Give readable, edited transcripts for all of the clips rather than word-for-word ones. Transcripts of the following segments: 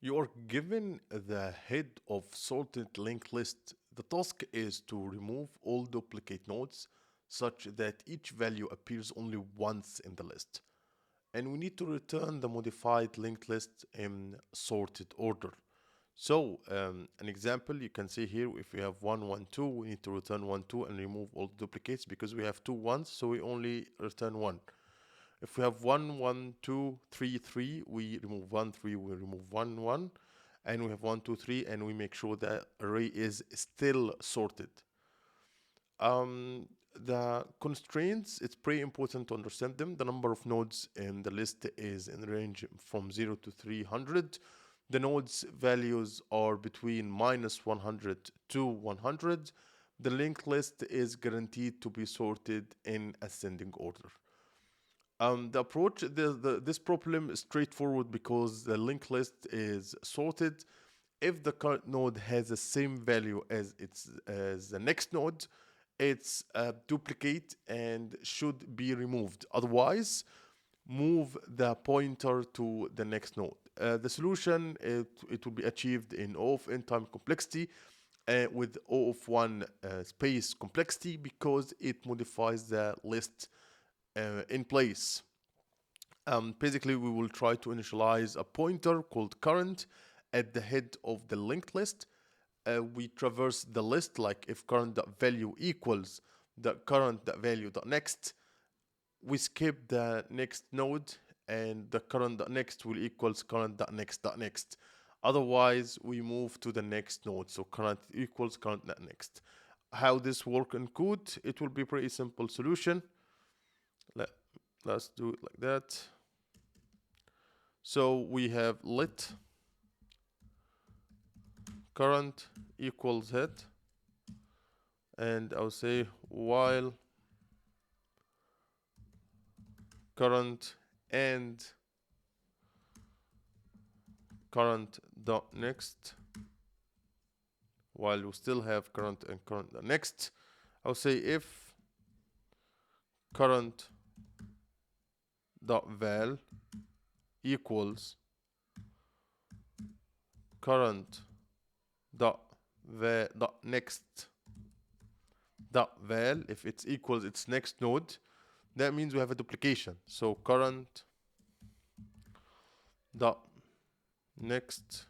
You are given the head of sorted linked list. The task is to remove all duplicate nodes such that each value appears only once in the list. And we need to return the modified linked list in sorted order. So an example you can see here, if we have 1, 1, 2, we need to return 1, 2 and remove all the duplicates because we have two ones, so we only return 1. If we have 1, 1, 2, 3, 3, we remove 1, 3, we remove 1, 1, and we have 1, 2, 3, and we make sure that array is still sorted. The constraints, it's pretty important to understand them. The number of nodes in the list is in the range from 0 to 300. The nodes values are between -100 to 100. The linked list is guaranteed to be sorted in ascending order. The approach, this problem is straightforward because the linked list is sorted. If the current node has the same value as the next node, it's a duplicate and should be removed. Otherwise, move the pointer to the next node. The solution, it will be achieved in O of n time complexity with O of 1 space complexity because it modifies the list in place. Basically, we will try to initialize a pointer called current at the head of the linked list. We traverse the list, like if current.value equals the current.value.next, we skip the next node and the current.next will equals current.next.next. Otherwise, we move to the next node. So current equals current.next. How this work in code? It will be pretty simple solution. Let's do it like that. So we have let current equals head, and I'll say while current and current dot next, while we still have current and current dot next, I'll say if current dot val equals current dot next dot val, if it's equals its next node, that means we have a duplication. So current dot next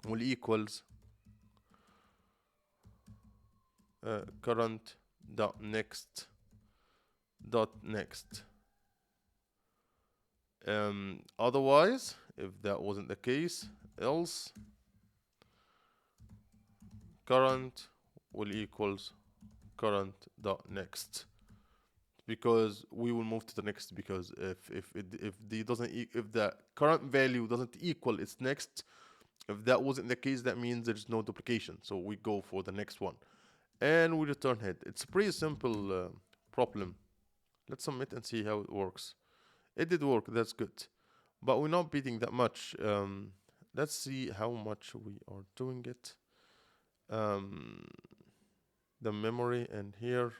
will equals current dot next dot next. Otherwise, if that wasn't the case, else current will equals current dot next, because we will move to the next, because if the current value doesn't equal its next, if that wasn't the case, that means there's no duplication, so we go for the next one and we return head. It's a pretty simple problem. Let's submit and see how it works. It did work, that's good, but we're not beating that much. Let's see how much we are doing it. The memory and here,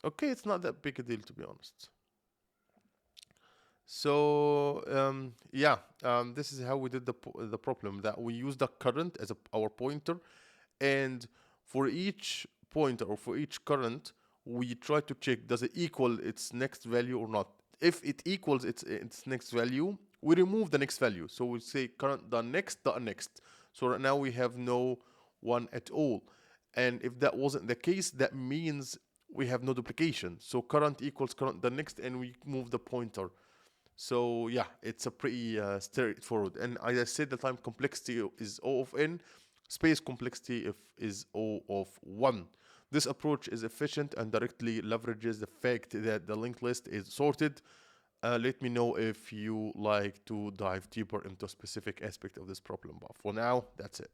okay, it's not that big a deal, to be honest. So this is how we did the problem, that we use the current as our pointer, and for each pointer or for each current we try to check, does it equal its next value or not. If it equals its next value, we remove the next value. So we say current the next. So right now we have no one at all. And if that wasn't the case, that means we have no duplication. So current equals current the next, and we move the pointer. So yeah, it's a pretty straightforward. And as I said, the time complexity is O of n, space complexity is O of 1. This approach is efficient and directly leverages the fact that the linked list is sorted. Let me know if you like to dive deeper into a specific aspect of this problem. But for now, that's it.